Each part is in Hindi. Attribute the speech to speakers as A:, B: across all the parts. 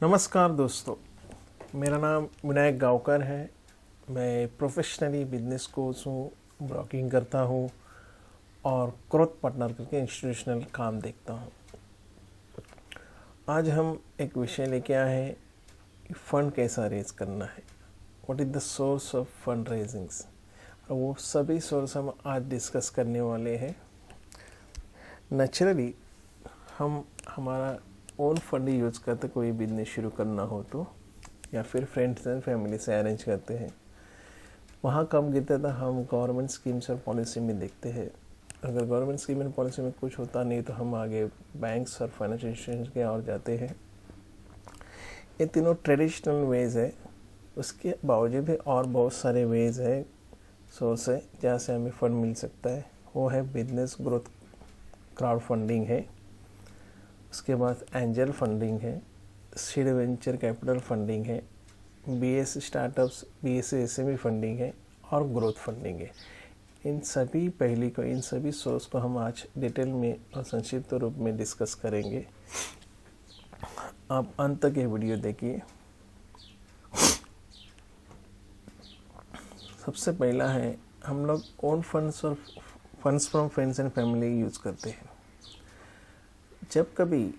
A: नमस्कार दोस्तों, मेरा नाम विनायक गांवकर है। मैं प्रोफेशनली बिजनेस कोच हूँ, ब्रोकिंग करता हूँ और ग्रोथ पार्टनर करके इंस्टीट्यूशनल काम देखता हूँ। आज हम एक विषय लेके आए हैं कि फ़ंड कैसा रेज करना है, what is the source of fund raisings. और वो सभी सोर्स हम आज डिस्कस करने वाले हैं। नेचुरली हम हमारा ओन फंड यूज़ करते कोई बिजनेस शुरू करना हो तो, या फिर फ्रेंड्स एंड फैमिली से अरेंज करते हैं। वहाँ कम गिरता था हम गवर्नमेंट स्कीम्स और पॉलिसी में देखते हैं। अगर गवर्नमेंट स्कीम एंड पॉलिसी में कुछ होता नहीं तो हम आगे बैंक्स और फाइनेंशियल इंस्टीट्यूशंस के और जाते हैं। ये तीनों ट्रेडिशनल वेज है। उसके बावजूद भी और बहुत सारे वेज है, सोर्स है जहाँ से हमें फंड मिल सकता है। वो है बिजनेस ग्रोथ क्राउड फंडिंग है, उसके बाद एंजल फंडिंग है, सीड वेंचर कैपिटल फंडिंग है, BS startups BS SME funding है और ग्रोथ फंडिंग है। इन सभी सोर्स को हम आज डिटेल में और संक्षिप्त रूप में डिस्कस करेंगे। आप अंत तक ये वीडियो देखिए। सबसे पहला है, हम लोग ओन फंड्स और funds from friends and family use करते हैं। जब कभी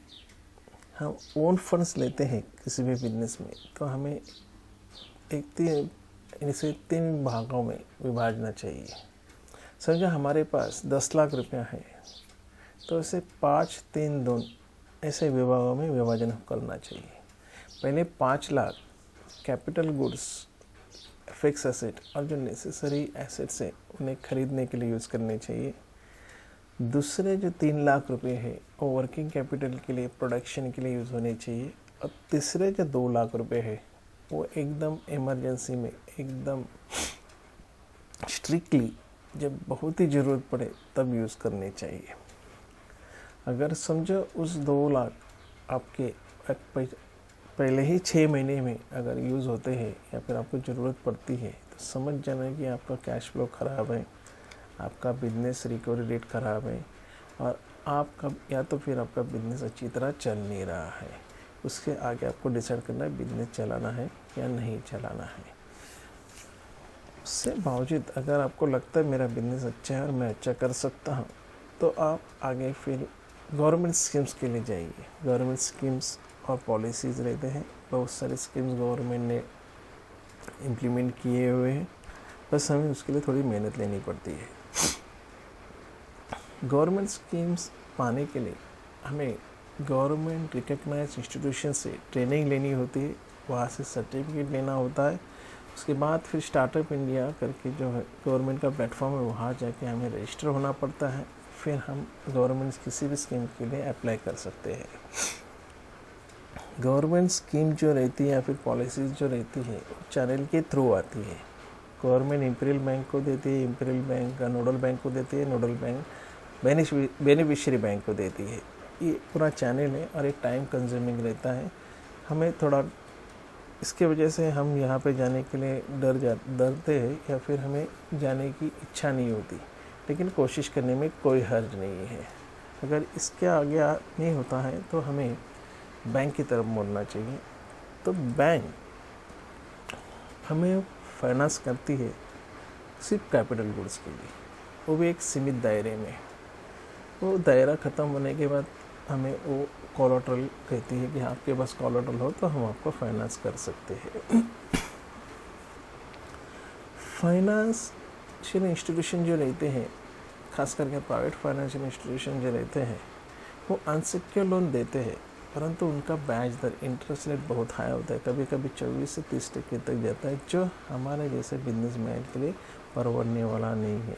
A: हम ओन फंड्स लेते हैं किसी भी बिजनेस में तो हमें इसे 3 भागों में विभाजना चाहिए। समझो हमारे पास 10 लाख रुपया है तो इसे 5, 3, 2 ऐसे विभागों में विभाजन करना चाहिए। पहले 5 lakh capital goods, fix asset और जो नेसेसरी एसेट्स है उन्हें खरीदने के लिए यूज़ करने चाहिए। दूसरे जो 3 लाख रुपए है वो वर्किंग कैपिटल के लिए, प्रोडक्शन के लिए यूज़ होने चाहिए। और तीसरे जो 2 लाख रुपए है वो एकदम इमरजेंसी में, एकदम स्ट्रिक्टली जब बहुत ही ज़रूरत पड़े तब यूज़ करने चाहिए। अगर समझो उस 2 लाख आपके पहले ही 6 महीने में अगर यूज़ होते हैं या फिर आपको ज़रूरत पड़ती है तो समझ जाना कि आपका कैश फ्लो ख़राब है, आपका बिजनेस रिकवरी रेट ख़राब है और आपका या तो फिर आपका बिजनेस अच्छी तरह चल नहीं रहा है। उसके आगे आपको डिसाइड करना है बिजनेस चलाना है या नहीं चलाना है। उससे बावजूद अगर आपको लगता है मेरा बिजनेस अच्छा है और मैं अच्छा कर सकता हूँ तो आप आगे फिर गवर्नमेंट स्कीम्स के लिए जाइए। गवर्नमेंट स्कीम्स और पॉलिसीज़ रहते हैं, बहुत सारे स्कीम्स गवर्नमेंट ने इम्प्लीमेंट किए हुए हैं, बस हमें उसके लिए थोड़ी मेहनत लेनी पड़ती है। गवर्नमेंट स्कीम्स पाने के लिए हमें गवर्नमेंट रिकग्नाइज इंस्टीट्यूशन से ट्रेनिंग लेनी होती है, वहाँ से सर्टिफिकेट लेना होता है। उसके बाद फिर स्टार्टअप इंडिया करके जो है गवर्नमेंट का प्लेटफॉर्म है, वहाँ जाके हमें रजिस्टर होना पड़ता है। फिर हम गवर्नमेंट किसी भी स्कीम के लिए अप्लाई कर सकते हैं। गवर्नमेंट स्कीम जो रहती है या फिर पॉलिसीज़ जो रहती है चैनल के थ्रू आती है। गवर्नमेंट इंपीरियल बैंक को देती है, इंपीरियल बैंक का नोडल बैंक को देती है, नोडल बैंक बेनिफिशियरी बैंक को देती है। ये पूरा चैनल है और एक टाइम कंज्यूमिंग रहता है। हमें थोड़ा इसके वजह से हम यहाँ पे जाने के लिए डरते हैं या फिर हमें जाने की इच्छा नहीं होती, लेकिन कोशिश करने में कोई हर्ज नहीं है। अगर इसके आगे नहीं होता है तो हमें बैंक की तरफ मुड़ना चाहिए। तो बैंक हमें फाइनेंस करती है सिर्फ कैपिटल गुड्स के लिए, वो भी एक सीमित दायरे में। वो दायरा ख़त्म होने के बाद हमें वो कोलेटरल कहती है कि आपके पास कोलेटरल हो तो हम आपको फाइनेंस कर सकते हैं। फाइनेंशियल इंस्टीट्यूशन जो रहते हैं, खास करके प्राइवेट फाइनेंशियल इंस्टीट्यूशन जो रहते हैं, वो अनसिक्योर लोन देते हैं, परंतु उनका ब्याज दर, इंटरेस्ट रेट बहुत हाई होता है। कभी कभी 24 से 30% तक जाता है, जो हमारे जैसे बिजनेसमैन के लिए परवड़ने वाला नहीं है।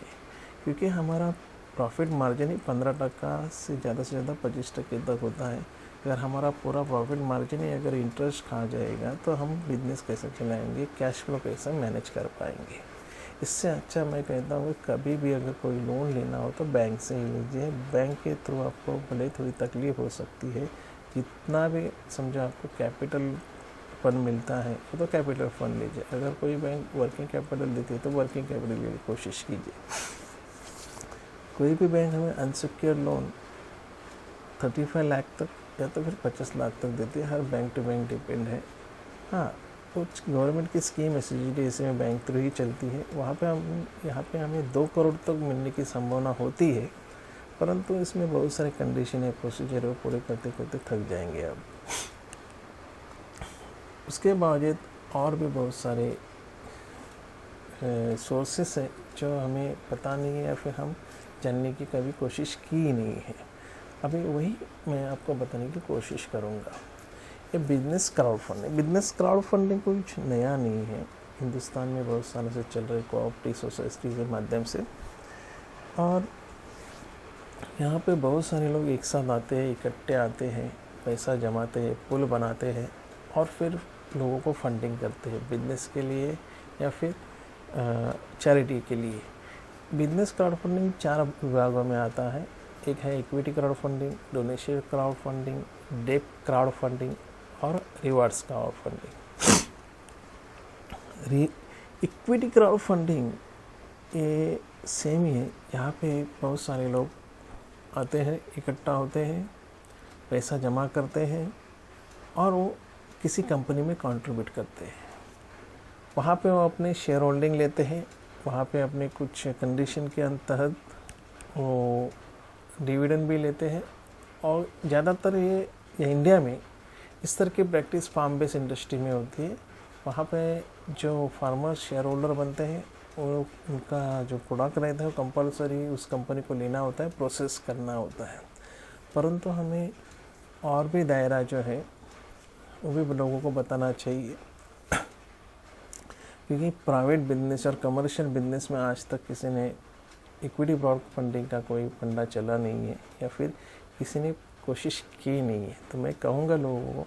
A: क्योंकि हमारा प्रॉफिट मार्जिन ही 15% से ज़्यादा 25% तक होता है। अगर हमारा पूरा प्रॉफिट मार्जिन ही अगर इंटरेस्ट खा जाएगा तो हम बिजनेस कैसे चलाएंगे, कैश फ्लो कैसे मैनेज कर पाएंगे। इससे अच्छा मैं कहता हूँ कि कभी भी अगर कोई लोन लेना हो तो बैंक से ही लीजिए। बैंक के थ्रू आपको भले थोड़ी तकलीफ हो सकती है, जितना भी समझो आपको कैपिटल फंड मिलता है वो तो कैपिटल फंड लीजिए। अगर कोई बैंक वर्किंग कैपिटल देती है तो वर्किंग कैपिटल के लिए कोशिश कीजिए। कोई भी बैंक हमें अनसिक्योर्ड लोन 35 लाख तक या तो फिर 50 लाख तक देती है, हर बैंक टू बैंक डिपेंड है। हाँ, कुछ गवर्नमेंट की स्कीम एस में बैंक थ्रू ही चलती है, वहाँ पे यहाँ पे हमें 2 करोड़ तक मिलने की संभावना होती है, परंतु इसमें बहुत सारे कंडीशन है, प्रोसीजर है, पूरे करते करते थक जाएंगे अब। उसके बावजूद और भी बहुत सारे सोर्सेस है जो हमें पता नहीं है या फिर हम जानने की कभी कोशिश की नहीं है। अभी वही मैं आपको बताने की कोशिश करूँगा। ये बिजनेस क्राउड फंडिंग कुछ नया नहीं है, हिंदुस्तान में बहुत सालों से चल रहे कोऑपरेटिव सोसाइटी के माध्यम से। और यहाँ पे बहुत सारे लोग एक साथ आते हैं, इकट्ठे आते हैं, पैसा जमाते हैं, पुल बनाते हैं और फिर लोगों को फंडिंग करते हैं बिजनेस के लिए या फिर चैरिटी के लिए। बिजनेस क्राउड फंडिंग 4 विभागों में आता है। एक है equity crowd funding, donation crowd funding, debt crowd funding और rewards crowd funding. Equity crowd funding ये सेम ही है। यहाँ पे बहुत सारे लोग आते हैं, इकट्ठा होते हैं, पैसा जमा करते हैं और वो किसी कंपनी में कंट्रीब्यूट करते हैं। वहाँ पे वो अपने शेयर होल्डिंग लेते हैं, वहाँ पे अपने कुछ कंडीशन के तहत वो डिविडेंड भी लेते हैं। और ज़्यादातर ये इंडिया में इस तरह की प्रैक्टिस फार्म बेस्ड इंडस्ट्री में होती है। वहाँ पे जो फार्मर्स शेयर होल्डर बनते हैं वो उनका जो प्रोडक्ट रहता है वो कंपलसरी उस कंपनी को लेना होता है, प्रोसेस करना होता है। परंतु हमें और भी दायरा जो है वो भी लोगों को बताना चाहिए, क्योंकि प्राइवेट बिजनेस और कमर्शियल बिजनेस में आज तक किसी ने इक्विटी क्राउड फंडिंग का कोई फंडा चला नहीं है या फिर किसी ने कोशिश की नहीं है। तो मैं कहूँगा लोगों को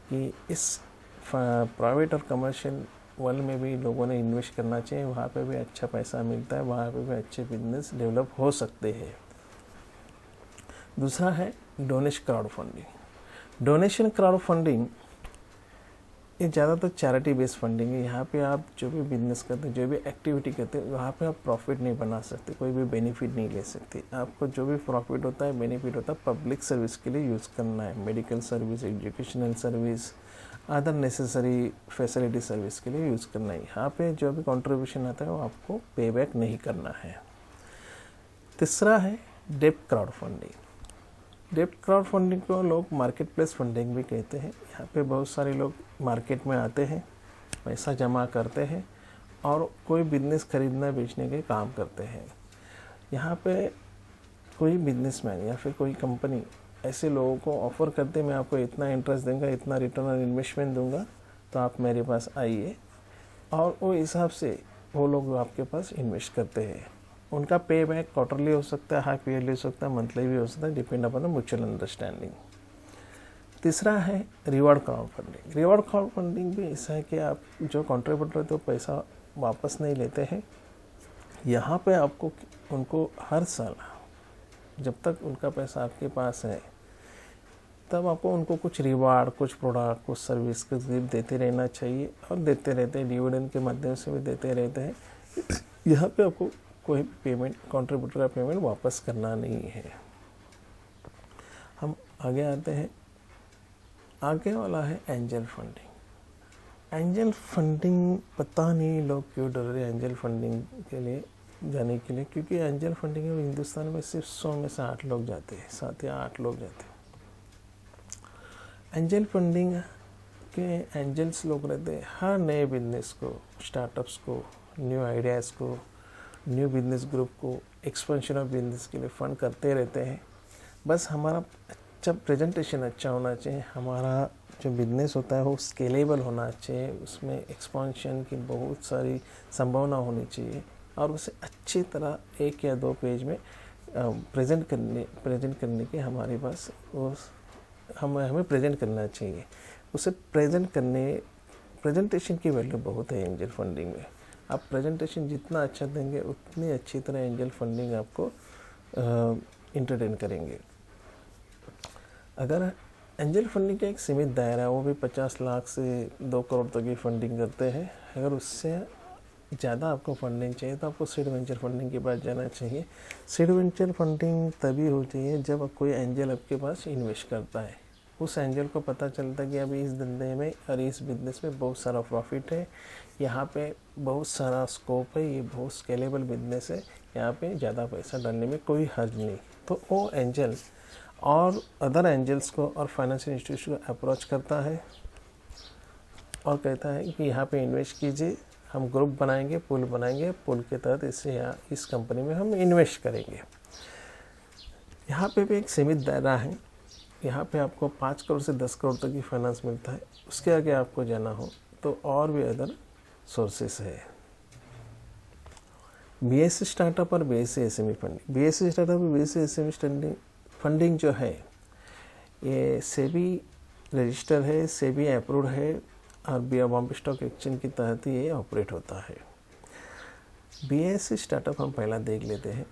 A: कि इस प्राइवेट और कमर्शियल वर्ल्ड में भी लोगों ने इन्वेस्ट करना चाहिए। वहाँ पे भी अच्छा पैसा मिलता है, वहाँ पे भी अच्छे बिजनेस डेवलप हो सकते हैं। दूसरा है डोनेशन क्राउड फंडिंग ये ज़्यादातर चैरिटी बेस्ड फंडिंग है। यहाँ पे आप जो भी बिजनेस करते हैं, जो भी एक्टिविटी करते हैं, वहाँ पे आप प्रॉफिट नहीं बना सकते, कोई भी बेनिफिट नहीं ले सकते। आपको जो भी प्रॉफिट होता है, बेनिफिट होता है, पब्लिक सर्विस के लिए यूज़ करना है, medical service, educational service, other necessary facility service के लिए यूज़ करना है। यहाँ पे जो भी कंट्रीब्यूशन आता है वो आपको पे बैक नहीं करना है। तीसरा है डेट क्राउड फंडिंग को लोग मार्केट प्लेस फंडिंग भी कहते हैं। यहाँ पे बहुत सारे लोग मार्केट में आते हैं, पैसा जमा करते हैं और कोई बिजनेस खरीदना बेचने के काम करते हैं। यहाँ पे कोई बिजनेसमैन या फिर कोई कंपनी ऐसे लोगों को ऑफ़र करते मैं आपको इतना इंटरेस्ट दूंगा, इतना रिटर्न ऑन इन्वेस्टमेंट दूंगा, तो आप मेरे पास आइए। और वो हिसाब से वो लोग आपके पास इन्वेस्ट करते हैं। उनका पे बैक क्वार्टरली हो सकता है, हाफ ईयरली हो सकता है, मंथली भी हो सकता है, डिपेंड अपॉन म्यूचुअल अंडरस्टैंडिंग। तीसरा है रिवॉर्ड क्राउड फंडिंग भी ऐसा है कि आप जो कंट्रीब्यूटर तो पैसा वापस नहीं लेते हैं। यहाँ पे आपको उनको हर साल जब तक उनका पैसा आपके पास है तब आपको उनको कुछ रिवार्ड, कुछ प्रोडक्ट, कुछ सर्विस के गिफ्ट देते रहना चाहिए और देते रहते हैं, डिविडेंड के माध्यम से भी देते रहते हैं। यहाँ पे आपको कोई पेमेंट, कंट्रीब्यूटर का पेमेंट वापस करना नहीं है। हम आगे आते हैं। आगे वाला है एंजल फंडिंग पता नहीं लोग क्यों डर रहे हैं एंजल फंडिंग के लिए जाने के लिए, क्योंकि एंजल फंडिंग में हिंदुस्तान में सिर्फ 100 में से 8 लोग जाते हैं, 7 या 8 लोग जाते हैं। एंजल फंडिंग के एंजल्स लोग रहते हैं हर नए बिजनेस को, स्टार्टअप्स को, न्यू आइडियाज़ को, न्यू बिजनेस ग्रुप को, एक्सपेंशन ऑफ बिजनेस के लिए फ़ंड करते रहते हैं। बस हमारा अच्छा प्रेजेंटेशन अच्छा होना चाहिए, हमारा जो बिजनेस होता है वो स्केलेबल होना चाहिए, उसमें एक्सपेंशन की बहुत सारी संभावना होनी चाहिए और उसे अच्छी तरह 1 या 2 पेज में प्रेजेंट करने के हमारे पास वो हमें प्रेजेंट करना चाहिए। उसे प्रेजेंटेशन की वैल्यू बहुत है एंजल फंडिंग में। आप प्रेजेंटेशन जितना अच्छा देंगे उतनी अच्छी तरह एंजल फंडिंग आपको इंटरटेन करेंगे। अगर एंजल फंडिंग का एक सीमित दायरा है, वो भी 50 लाख से 2 करोड़ तक की फंडिंग करते हैं। अगर उससे ज़्यादा आपको फंडिंग चाहिए तो आपको सीड वेंचर फंडिंग के पास जाना चाहिए। सीड वेंचर फंडिंग तभी होती है जब कोई एंजल आपके पास इन्वेस्ट करता है। उस एंजल को पता चलता है कि अभी इस धंधे में और इस बिजनेस में बहुत सारा प्रॉफिट है, यहाँ पे बहुत सारा स्कोप है, ये बहुत स्केलेबल बिजनेस है, यहाँ पे ज़्यादा पैसा डालने में कोई हर्ज नहीं। तो वो एंजल और अदर एंजल्स को और फाइनेंशियल इंस्टीट्यूशन को अप्रोच करता है और कहता है कि यहाँ पे इन्वेस्ट कीजिए, हम ग्रुप बनाएंगे, पूल बनाएंगे, पूल के तहत इस कंपनी में हम इन्वेस्ट करेंगे। यहाँ पे भी एक सीमित दायरा है, यहाँ पे आपको 5 करोड़ से 10 करोड़ तक की फाइनेंस मिलता है। उसके आगे आपको जाना हो तो और भी अदर सोर्सेस है। बीएससी स्टार्टअप और BSc SME funding, BSc startup और बीएससी एसएमई फंडिंग जो है ये सेबी रजिस्टर है, सेबी अप्रूव्ड है और बॉम्बे स्टॉक एक्सचेंज के तहत ही ये ऑपरेट होता है। बीएससी स्टार्टअप हम पहला देख लेते हैं।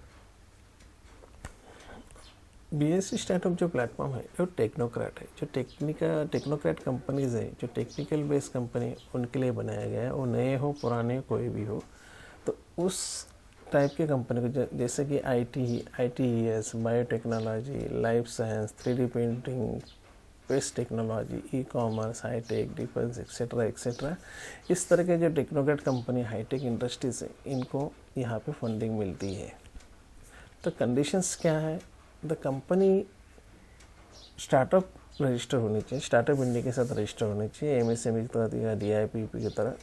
A: बीएससी स्टार्टअप जो प्लेटफॉर्म है वो टेक्नोक्रेट है, जो टेक्नोक्रेट कंपनीज है, जो टेक्निकल बेस्ड कंपनी उनके लिए बनाया गया है। वो नए हो पुराने कोई भी हो, तो उस टाइप के कंपनी को जैसे कि ITES, biotechnology, life science, 3D printing, space technology, e-commerce, hi-tech, defence et cetera et cetera, इस तरह के जो टेक्नोक्रेट कंपनी हाईटेक इंडस्ट्रीज है इनको यहाँ पे फंडिंग मिलती है। तो कंडीशंस क्या है? द कंपनी स्टार्टअप रजिस्टर होनी चाहिए, स्टार्टअप इंडिया के साथ रजिस्टर होनी चाहिए, MSME की तरह या DIPP की तरह।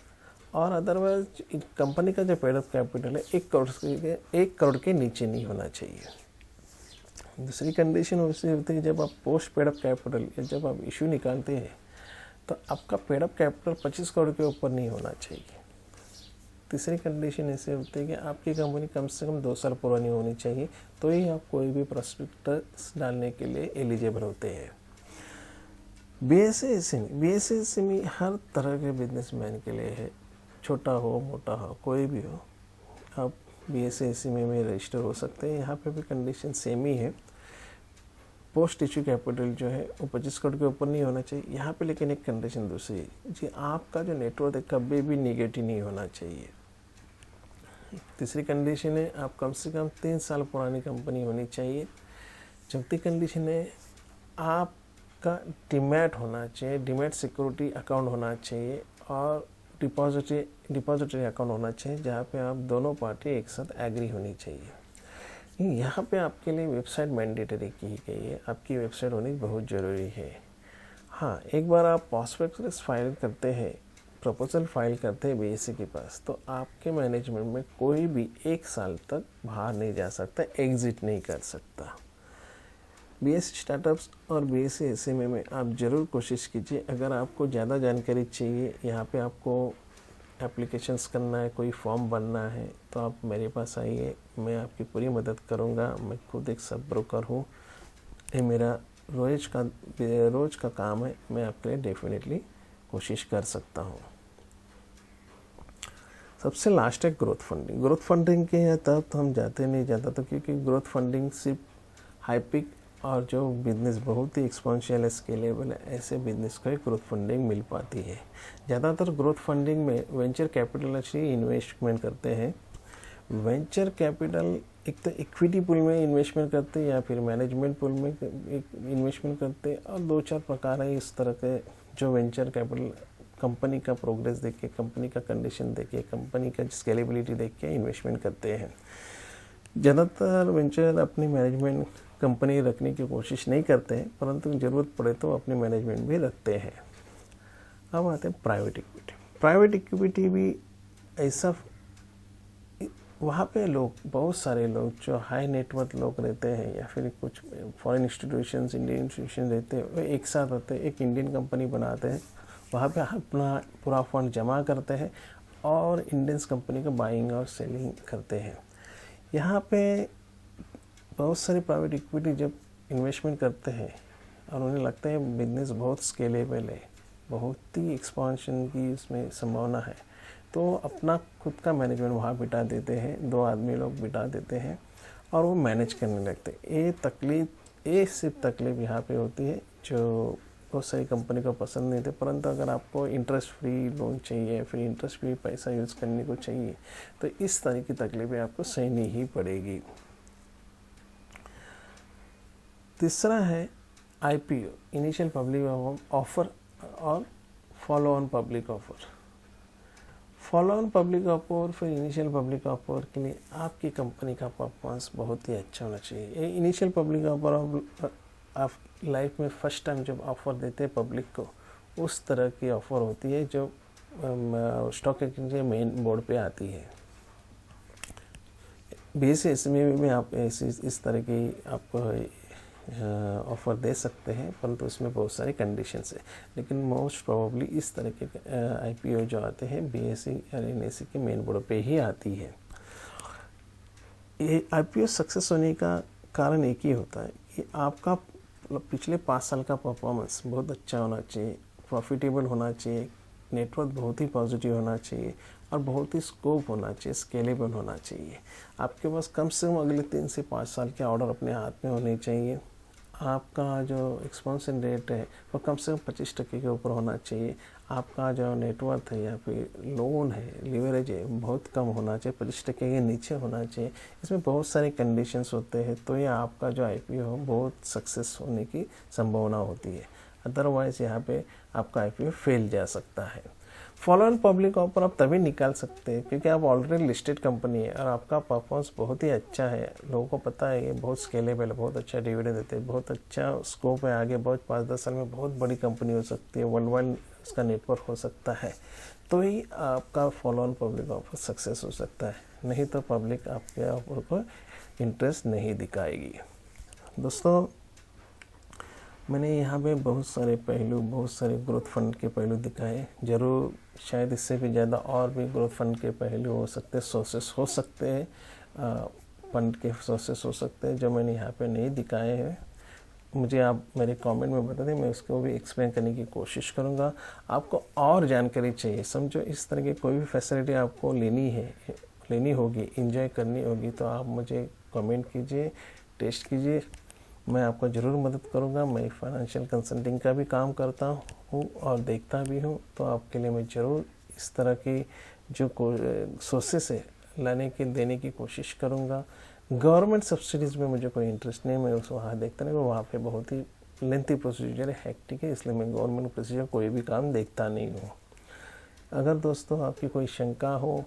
A: और अदरवाइज कंपनी का जो पेड अप कैपिटल है 1 करोड़ के नीचे नहीं होना चाहिए। दूसरी कंडीशन उससे होती है जब आप पोस्ट पेड अप कैपिटल या जब आप इशू निकालते हैं तो आपका पेड अप कैपिटल 25 करोड़ के ऊपर नहीं होना चाहिए। तीसरी कंडीशन ऐसे होती है कि आपकी कंपनी कम से कम 2 साल पुरानी होनी चाहिए, तो ही आप कोई भी प्रोस्पेक्टस डालने के लिए एलिजिबल होते हैं। बीएससी एसएमई हर तरह के बिजनेसमैन के लिए है, छोटा हो मोटा हो कोई भी हो, आप बीएससी एसएमई में रजिस्टर हो सकते हैं। यहाँ पे भी कंडीशन सेम ही है। पोस्ट इशू कैपिटल जो है वो 25 करोड़ के ऊपर नहीं होना चाहिए यहाँ पे, लेकिन एक कंडीशन दूसरी है जी, आपका जो नेटवर्क है कभी भी निगेटिव नहीं होना चाहिए। तीसरी कंडीशन है आप कम से कम 3 साल पुरानी कंपनी होनी चाहिए। चौथी कंडीशन है आपका डीमैट होना चाहिए, डीमैट सिक्योरिटी अकाउंट होना चाहिए और डिपॉजिटरी अकाउंट होना चाहिए जहाँ पे आप दोनों पार्टी एक साथ एग्री होनी चाहिए। यहाँ पे आपके लिए वेबसाइट मैंडेटरी की गई है, आपकी वेबसाइट होनी बहुत ज़रूरी है। हाँ, एक बार आप प्रॉस्पेक्टस फाइल करते हैं, प्रपोजल फाइल करते हैं बीएससी के पास, तो आपके मैनेजमेंट में कोई भी 1 साल तक बाहर नहीं जा सकता, एग्जिट नहीं कर सकता। बीएससी स्टार्टअप्स और बीएससी एसएमई में आप ज़रूर कोशिश कीजिए। अगर आपको ज़्यादा जानकारी चाहिए, यहाँ पे आपको एप्लीकेशंस करना है, कोई फॉर्म भरना है, तो आप मेरे पास आइए, मैं आपकी पूरी मदद करूँगा। मैं खुद एक सब ब्रोकर हूँ, ये मेरा रोज़ का काम है, मैं आपके लिए डेफिनेटली कोशिश कर सकता हूँ। सबसे लास्ट है ग्रोथ फंडिंग। ग्रोथ फंडिंग के तहत हम जाते नहीं जाता, तो क्योंकि ग्रोथ फंडिंग सिर्फ हाईपिक और जो बिजनेस बहुत ही एक्सपोनेंशियल स्केलेबल है, ऐसे बिजनेस को ग्रोथ फंडिंग मिल पाती है। ज़्यादातर ग्रोथ फंडिंग में वेंचर कैपिटलिस्ट ही इन्वेस्टमेंट करते हैं। वेंचर कैपिटल एक तो इक्विटी पूल में इन्वेस्टमेंट करते हैं या फिर मैनेजमेंट पूल में इन्वेस्टमेंट करते हैं, और 2-4 प्रकार है इस तरह के जो वेंचर कैपिटल कंपनी का प्रोग्रेस देख के, कंपनी का कंडीशन देख के, कंपनी का स्केलेबिलिटी देख के इन्वेस्टमेंट करते हैं। ज़्यादातर वेंचर अपनी मैनेजमेंट कंपनी रखने की कोशिश नहीं करते हैं, परंतु ज़रूरत पड़े तो अपनी मैनेजमेंट भी रखते हैं। अब आते हैं प्राइवेट इक्विटी। प्राइवेट इक्विटी भी ऐसा, वहाँ पे लोग, बहुत सारे लोग जो हाई नेटवर्थ लोग रहते हैं या फिर कुछ फॉरेन इंस्टीट्यूशंस, इंडियन इंस्टीट्यूशन रहते हैं, वो एक साथ होते हैं, एक इंडियन कंपनी बनाते हैं, वहाँ पे अपना पूरा फंड जमा करते हैं और इंडियंस कंपनी का बाइंग और सेलिंग करते हैं। यहाँ पे बहुत सारे प्राइवेट इक्विटी जब इन्वेस्टमेंट करते हैं और उन्हें लगता है बिजनेस बहुत स्केलेबल है, बहुत ही एक्सपांशन की इसमें संभावना है, तो अपना खुद का मैनेजमेंट वहाँ बिठा देते हैं, 2 आदमी लोग बिठा देते हैं और वो मैनेज करने लगते हैं। ये सिर्फ तकलीफ यहाँ पे होती है जो बहुत सारी कंपनी को पसंद नहीं थे, परंतु अगर आपको इंटरेस्ट फ्री लोन चाहिए, फिर इंटरेस्ट फ्री पैसा यूज़ करने को चाहिए, तो इस तरह की तकलीफें आपको सहनी ही पड़ेगी। तीसरा है IPO, इनिशियल पब्लिक ऑफर और follow on public offer. Follow on public offer फिर इनिशियल पब्लिक ऑफर के लिए आपकी कंपनी का परफॉर्मेंस बहुत ही अच्छा होना चाहिए। ये इनिशियल पब्लिक ऑफर आप लाइफ में फर्स्ट टाइम जब ऑफ़र देते हैं पब्लिक को, उस तरह की ऑफ़र होती है जो स्टॉक एक्सचेंज के मेन बोर्ड पे आती है। बेसिस में भी आप इस तरह की आपको ऑफ़र दे सकते हैं, परंतु इसमें बहुत सारी कंडीशंस है। लेकिन मोस्ट प्रोबेबली इस तरह के IPO जो आते हैं BSE और NSE के मेन बोर्ड पे ही आती है। ये IPO सक्सेस होने का कारण एक ही होता है कि आपका पिछले 5 साल का परफॉर्मेंस बहुत अच्छा होना चाहिए, प्रॉफिटेबल होना चाहिए, नेटवर्क बहुत ही पॉजिटिव होना चाहिए और बहुत ही स्कोप होना चाहिए, स्केलेबल होना चाहिए। आपके पास कम से कम अगले 3 से 5 साल के ऑर्डर अपने हाथ में होने चाहिए। आपका जो एक्सपेंशन रेट है वो कम से कम 25% के ऊपर होना चाहिए। आपका जो नेटवर्थ है या फिर लोन है, लिवरेज है, बहुत कम होना चाहिए, 25% के नीचे होना चाहिए। इसमें बहुत सारे कंडीशंस होते हैं, तो ये आपका जो IPO हो बहुत सक्सेस होने की संभावना होती है। अदरवाइज़ यहाँ पे आपका IPO फेल जा सकता है। फॉलो ऑन पब्लिक ऑफर आप तभी निकाल सकते हैं क्योंकि आप ऑलरेडी लिस्टेड कंपनी है और आपका परफॉर्मेंस बहुत ही अच्छा है। लोगों को पता है ये बहुत स्केलेबल है, बहुत अच्छा डिविडेंड देते हैं, बहुत अच्छा स्कोप है, आगे बहुत 5-10 साल में बहुत बड़ी कंपनी हो सकती है, वर्ल्ड वाइड उसका नेटवर्क हो सकता है, तो ही आपका follow on public offer success हो सकता है। नहीं तो पब्लिक आपके ऑफर को इंटरेस्ट नहीं दिखाएगी। दोस्तों, मैंने यहाँ पे बहुत सारे पहलू, बहुत सारे ग्रोथ फंड के पहलू दिखाए। ज़रूर शायद इससे भी ज़्यादा और भी ग्रोथ फंड के पहलू हो सकते हैं, सोर्सेस हो सकते हैं, फंड के सोर्सेस हो सकते हैं जो मैंने यहाँ पे नहीं दिखाए हैं। मुझे आप मेरे कमेंट में बता दें, मैं उसको भी एक्सप्लेन करने की कोशिश करूँगा। आपको और जानकारी चाहिए, समझो इस तरह की कोई भी फैसिलिटी आपको लेनी होगी, एंजॉय करनी होगी, तो आप मुझे कमेंट कीजिए, टेस्ट कीजिए, मैं आपको ज़रूर मदद करूंगा। मैं फाइनेंशियल कंसल्टिंग का भी काम करता हूं और देखता भी हूं, तो आपके लिए मैं ज़रूर इस तरह की जो सोर्सेस है देने की कोशिश करूंगा। गवर्नमेंट सब्सिडीज़ में मुझे कोई इंटरेस्ट नहीं, मैं उस वहाँ देखता नहीं, वहाँ पे बहुत ही लेंथी प्रोसीजर है, हेक्टिक है, इसलिए मैं गवर्नमेंट प्रोसीजर कोई भी काम देखता नहीं हूँ। अगर दोस्तों आपकी कोई शंका हो,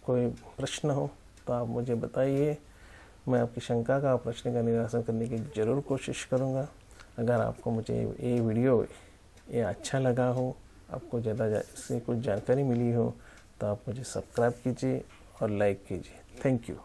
A: कोई प्रश्न हो, तो आप मुझे बताइए, मैं आपकी शंका का, प्रश्न का निराकरण करने की ज़रूर कोशिश करूँगा। अगर आपको मुझे ये वीडियो अच्छा लगा हो, आपको ज़्यादा इससे कुछ जानकारी मिली हो, तो आप मुझे सब्सक्राइब कीजिए और लाइक कीजिए। Thank you.